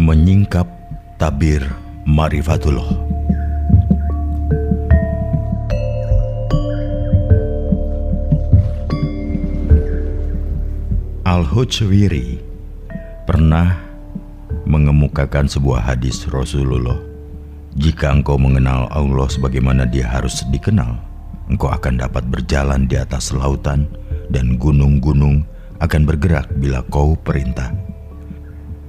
Menyingkap tabir Ma'rifatullah. Al-Hujwiri pernah mengemukakan sebuah hadis Rasulullah. Jika engkau mengenal Allah sebagaimana dia harus dikenal, engkau akan dapat berjalan di atas lautan dan gunung-gunung akan bergerak bila kau perintah.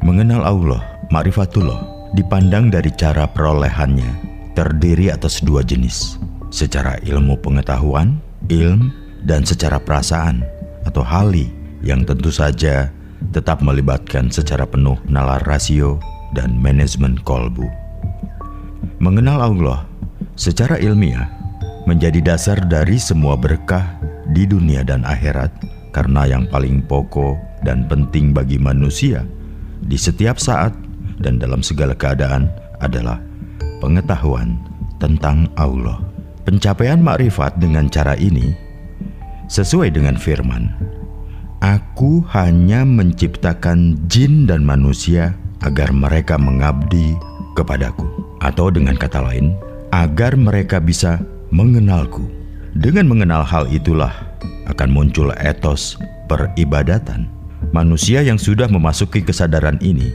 Mengenal Allah, Ma'rifatullah, dipandang dari cara perolehannya terdiri atas dua jenis, secara ilmu pengetahuan, ilm, dan secara perasaan atau hali yang tentu saja tetap melibatkan secara penuh nalar rasio dan manajemen kolbu. Mengenal Allah secara ilmiah menjadi dasar dari semua berkah di dunia dan akhirat, karena yang paling pokok dan penting bagi manusia di setiap saat dan dalam segala keadaan adalah pengetahuan tentang Allah. Pencapaian makrifat dengan cara ini sesuai dengan firman, "Aku hanya menciptakan jin dan manusia agar mereka mengabdi kepadaku." Atau dengan kata lain, agar mereka bisa mengenalku. Dengan mengenal hal itulah akan muncul etos peribadatan. Manusia yang sudah memasuki kesadaran ini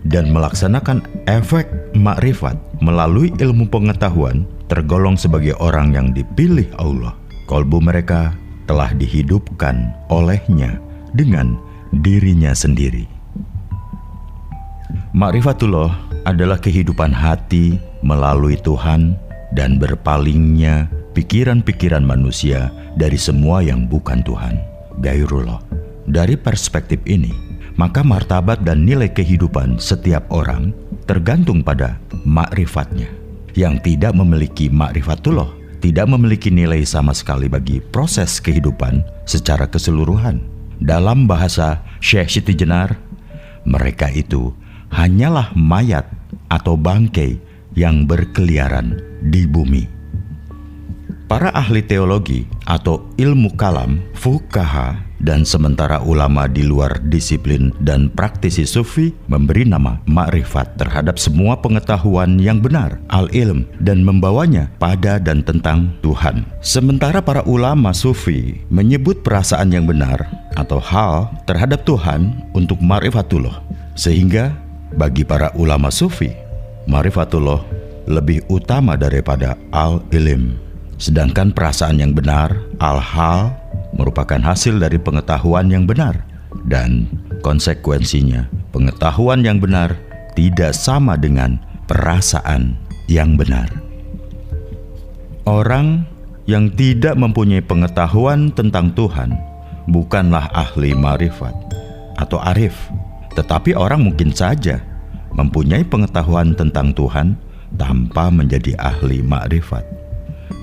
dan melaksanakan efek makrifat melalui ilmu pengetahuan tergolong sebagai orang yang dipilih Allah. Kolbu mereka telah dihidupkan olehnya dengan dirinya sendiri. Ma'rifatullah adalah kehidupan hati melalui Tuhan dan berpalingnya pikiran-pikiran manusia dari semua yang bukan Tuhan, Gairullah. Dari perspektif ini, maka martabat dan nilai kehidupan setiap orang tergantung pada ma'rifatnya. Yang tidak memiliki ma'rifatullah tidak memiliki nilai sama sekali bagi proses kehidupan secara keseluruhan. Dalam bahasa Syekh Siti Jenar, mereka itu hanyalah mayat atau bangkai yang berkeliaran di bumi. Para ahli teologi atau ilmu kalam, fuqaha, dan sementara ulama di luar disiplin dan praktisi sufi memberi nama makrifat terhadap semua pengetahuan yang benar, al-ilm, dan membawanya pada dan tentang Tuhan. Sementara para ulama sufi menyebut perasaan yang benar atau hal terhadap Tuhan untuk ma'rifatullah. Sehingga bagi para ulama sufi, ma'rifatullah lebih utama daripada al-ilm. Sedangkan perasaan yang benar, al-hal, merupakan hasil dari pengetahuan yang benar. Dan konsekuensinya, pengetahuan yang benar tidak sama dengan perasaan yang benar. Orang yang tidak mempunyai pengetahuan tentang Tuhan bukanlah ahli ma'rifat atau arif. Tetapi orang mungkin saja mempunyai pengetahuan tentang Tuhan tanpa menjadi ahli ma'rifat.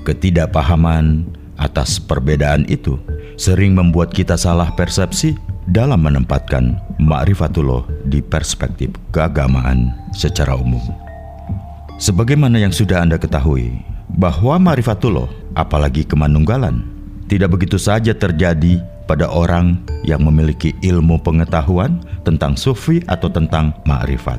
Ketidakpahaman atas perbedaan itu sering membuat kita salah persepsi dalam menempatkan ma'rifatullah di perspektif keagamaan secara umum. Sebagaimana yang sudah Anda ketahui, bahwa ma'rifatullah, apalagi kemanunggalan, tidak begitu saja terjadi pada orang yang memiliki ilmu pengetahuan tentang sufi atau tentang ma'rifat.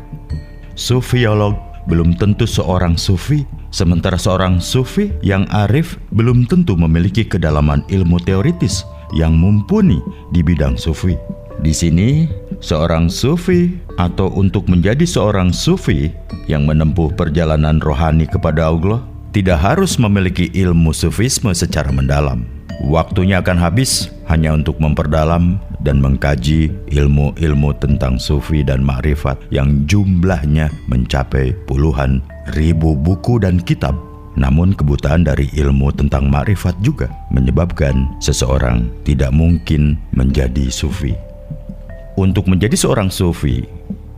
Sufiolog belum tentu seorang sufi, sementara seorang sufi yang arif belum tentu memiliki kedalaman ilmu teoritis yang mumpuni di bidang sufi. Di sini, seorang sufi atau untuk menjadi seorang sufi yang menempuh perjalanan rohani kepada Allah tidak harus memiliki ilmu sufisme secara mendalam. Waktunya akan habis hanya untuk memperdalam dan mengkaji ilmu-ilmu tentang sufi dan makrifat yang jumlahnya mencapai puluhan ribu buku dan kitab. Namun kebutaan dari ilmu tentang makrifat juga menyebabkan seseorang tidak mungkin menjadi sufi. Untuk menjadi seorang sufi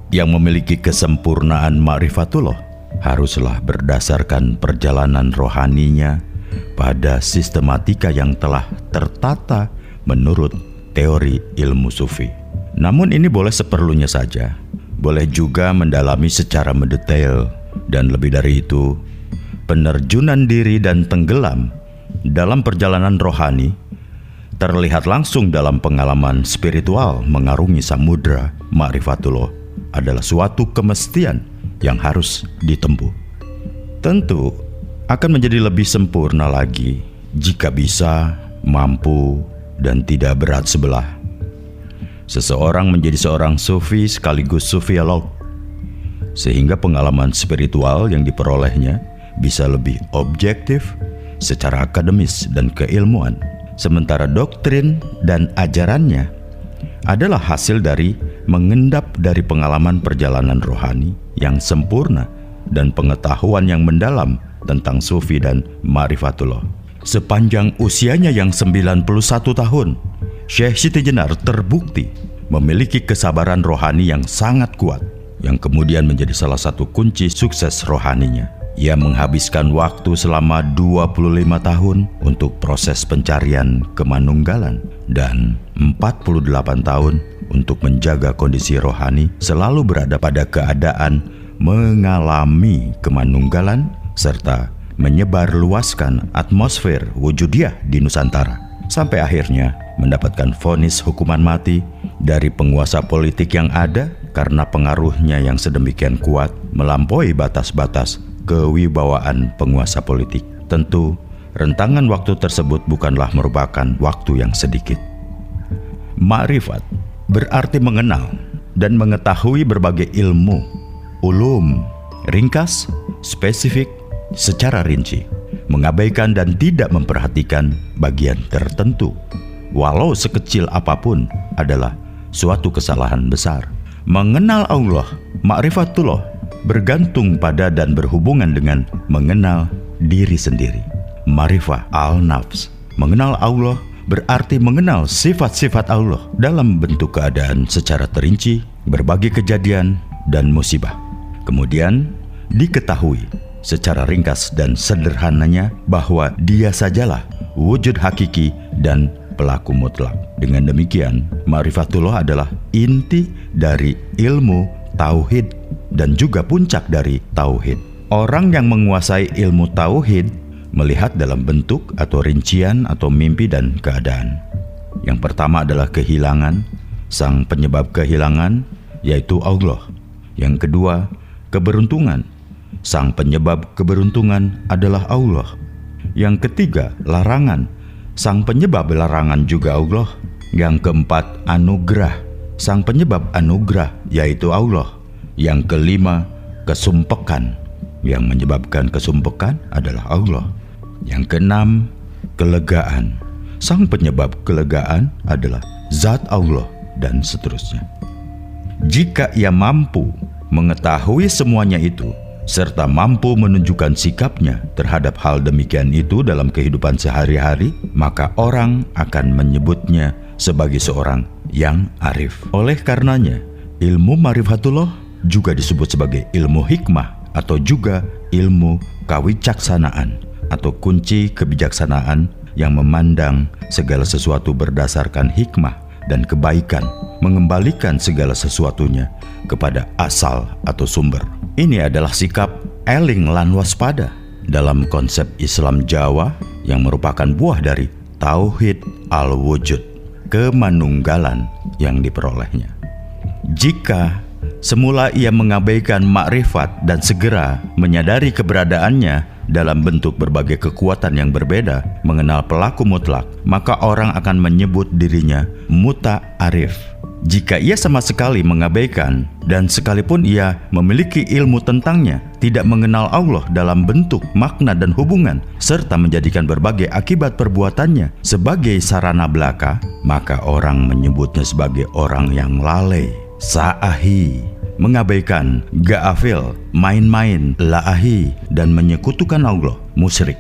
yang memiliki kesempurnaan ma'rifatullah haruslah berdasarkan perjalanan rohaninya pada sistematika yang telah tertata menurut teori ilmu sufi. Namun ini boleh seperlunya saja, boleh juga mendalami secara mendetail, dan lebih dari itu, penerjunan diri dan tenggelam dalam perjalanan rohani terlihat langsung dalam pengalaman spiritual mengarungi samudra ma'rifatullah adalah suatu kemestian yang harus ditempuh. Tentu akan menjadi lebih sempurna lagi jika bisa, mampu, dan tidak berat sebelah. Seseorang menjadi seorang sufi sekaligus sufiolog, sehingga pengalaman spiritual yang diperolehnya bisa lebih objektif secara akademis dan keilmuan, sementara doktrin dan ajarannya adalah hasil dari mengendap dari pengalaman perjalanan rohani yang sempurna dan pengetahuan yang mendalam tentang sufi dan ma'rifatullah. Sepanjang usianya yang 91 tahun, Syekh Siti Jenar terbukti memiliki kesabaran rohani yang sangat kuat, yang kemudian menjadi salah satu kunci sukses rohaninya. Ia menghabiskan waktu selama 25 tahun untuk proses pencarian kemanunggalan dan 48 tahun untuk menjaga kondisi rohani selalu berada pada keadaan mengalami kemanunggalan serta menyebarluaskan atmosfer wujudiyah di Nusantara, sampai akhirnya mendapatkan vonis hukuman mati dari penguasa politik yang ada karena pengaruhnya yang sedemikian kuat melampaui batas-batas kewibawaan penguasa politik. Tentu rentangan waktu tersebut bukanlah merupakan waktu yang sedikit. Ma'rifat berarti mengenal dan mengetahui berbagai ilmu, ulum, ringkas, spesifik, secara rinci, mengabaikan dan tidak memperhatikan bagian tertentu, walau sekecil apapun, adalah suatu kesalahan besar. Mengenal Allah, ma'rifatullah, bergantung pada dan berhubungan dengan mengenal diri sendiri. Ma'rifah al-nafs, mengenal Allah berarti mengenal sifat-sifat Allah dalam bentuk keadaan secara terinci, berbagai kejadian dan musibah. Kemudian diketahui secara ringkas dan sederhananya bahwa Dia sajalah wujud hakiki dan pelaku mutlak. Dengan demikian, ma'rifatullah adalah inti dari ilmu tauhid dan juga puncak dari tauhid. Orang yang menguasai ilmu tauhid melihat dalam bentuk atau rincian atau mimpi dan keadaan. Yang pertama adalah kehilangan, sang penyebab kehilangan yaitu Allah. Yang kedua, keberuntungan. Sang penyebab keberuntungan adalah Allah. Yang ketiga, larangan. Sang penyebab larangan juga Allah. Yang keempat, anugerah. Sang penyebab anugerah yaitu Allah. Yang kelima, kesumpekan. Yang menyebabkan kesumpekan adalah Allah. Yang keenam, kelegaan. Sang penyebab kelegaan adalah zat Allah, dan seterusnya. Jika ia mampu mengetahui semuanya itu, serta mampu menunjukkan sikapnya terhadap hal demikian itu dalam kehidupan sehari-hari, maka orang akan menyebutnya sebagai seorang yang arif. Oleh karenanya, ilmu ma'rifatullah juga disebut sebagai ilmu hikmah atau juga ilmu kawicaksanaan atau kunci kebijaksanaan yang memandang segala sesuatu berdasarkan hikmah dan kebaikan, mengembalikan segala sesuatunya kepada asal atau sumber. Ini adalah sikap eling lan waspada dalam konsep Islam Jawa yang merupakan buah dari tauhid al-wujud, kemanunggalan yang diperolehnya. Jika semula ia mengabaikan makrifat dan segera menyadari keberadaannya dalam bentuk berbagai kekuatan yang berbeda, mengenal pelaku mutlak, maka orang akan menyebut dirinya muta'arif. Jika ia sama sekali mengabaikan dan sekalipun ia memiliki ilmu tentangnya, tidak mengenal Allah dalam bentuk, makna dan hubungan, serta menjadikan berbagai akibat perbuatannya sebagai sarana belaka, maka orang menyebutnya sebagai orang yang lalai, sa'ahi, mengabaikan, ga'afil, main-main, la'ahi, dan menyekutukan Allah, musyrik.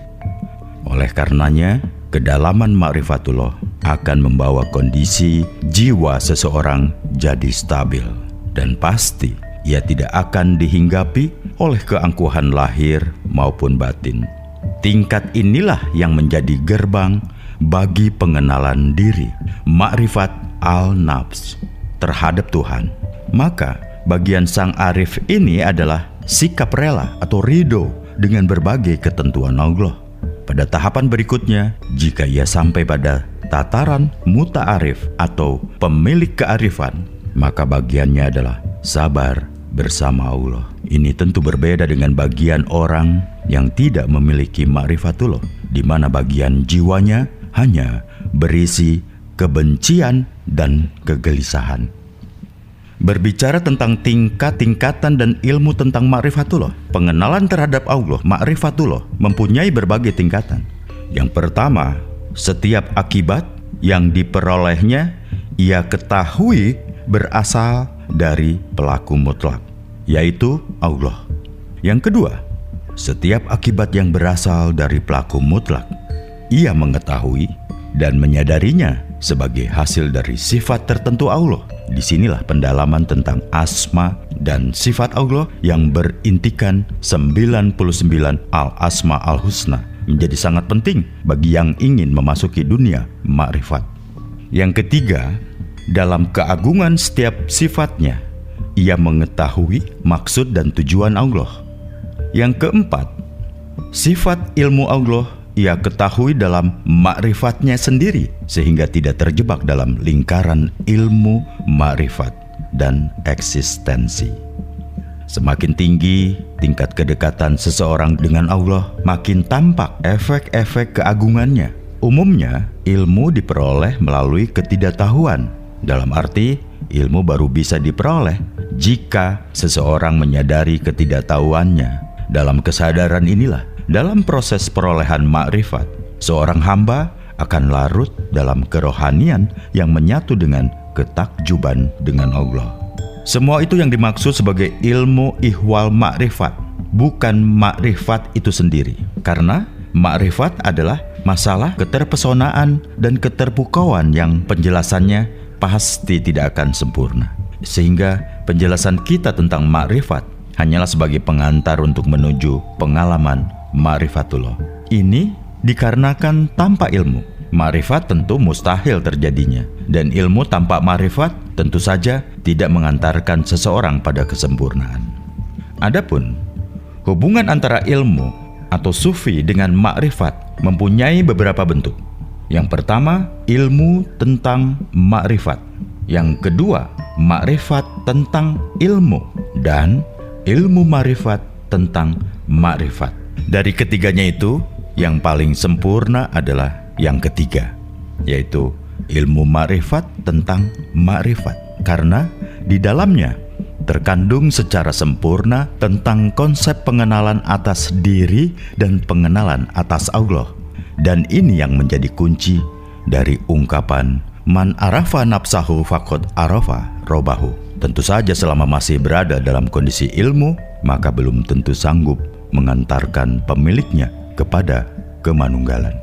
Oleh karenanya, kedalaman ma'rifatullah akan membawa kondisi jiwa seseorang jadi stabil, dan pasti ia tidak akan dihinggapi oleh keangkuhan lahir maupun batin. Tingkat inilah yang menjadi gerbang bagi pengenalan diri, ma'rifat al-nafs terhadap Tuhan. Maka bagian sang arif ini adalah sikap rela atau ridho dengan berbagai ketentuan Allah. Pada tahapan berikutnya, jika ia sampai pada tataran muta'arif atau pemilik kearifan, maka bagiannya adalah sabar bersama Allah. Ini tentu berbeda dengan bagian orang yang tidak memiliki ma'rifatullah, di mana bagian jiwanya hanya berisi kebencian dan kegelisahan. Berbicara tentang tingkat-tingkatan dan ilmu tentang ma'rifatullah, pengenalan terhadap Allah, ma'rifatullah, mempunyai berbagai tingkatan. Yang pertama, setiap akibat yang diperolehnya ia ketahui berasal dari pelaku mutlak, yaitu Allah. Yang kedua, setiap akibat yang berasal dari pelaku mutlak ia mengetahui dan menyadarinya sebagai hasil dari sifat tertentu Allah. Disinilah pendalaman tentang asma dan sifat Allah yang berintikan 99 al-asma al-husna menjadi sangat penting bagi yang ingin memasuki dunia ma'rifat. Yang ketiga, dalam keagungan setiap sifatnya ia mengetahui maksud dan tujuan Allah. Yang keempat, sifat ilmu Allah ia ketahui dalam ma'rifatnya sendiri, sehingga tidak terjebak dalam lingkaran ilmu, ma'rifat, dan eksistensi. Semakin tinggi tingkat kedekatan seseorang dengan Allah, makin tampak efek-efek keagungannya. Umumnya, ilmu diperoleh melalui ketidaktahuan. Dalam arti, ilmu baru bisa diperoleh jika seseorang menyadari ketidaktahuannya. Dalam kesadaran inilah, dalam proses perolehan ma'rifat, seorang hamba akan larut dalam kerohanian yang menyatu dengan ketakjuban dengan Allah. Semua itu yang dimaksud sebagai ilmu ihwal ma'rifat, bukan ma'rifat itu sendiri. Karena ma'rifat adalah masalah keterpesonaan dan keterpukauan yang penjelasannya pasti tidak akan sempurna. Sehingga penjelasan kita tentang ma'rifat hanyalah sebagai pengantar untuk menuju pengalaman ma'rifatullah. Ini dikarenakan tanpa ilmu, ma'rifat tentu mustahil terjadinya. Dan ilmu tanpa ma'rifat tentu saja tidak mengantarkan seseorang pada kesempurnaan. Adapun hubungan antara ilmu atau sufi dengan ma'rifat mempunyai beberapa bentuk. Yang pertama, ilmu tentang ma'rifat. Yang kedua, ma'rifat tentang ilmu. Dan ilmu ma'rifat tentang ma'rifat. Dari ketiganya itu, yang paling sempurna adalah yang ketiga, yaitu ilmu ma'rifat tentang ma'rifat. Karena di dalamnya terkandung secara sempurna tentang konsep pengenalan atas diri dan pengenalan atas Allah. Dan ini yang menjadi kunci dari ungkapan man arafa nafsahu faqad arafa robahu. Tentu saja selama masih berada dalam kondisi ilmu, maka belum tentu sanggup mengantarkan pemiliknya kepada kemanunggalan.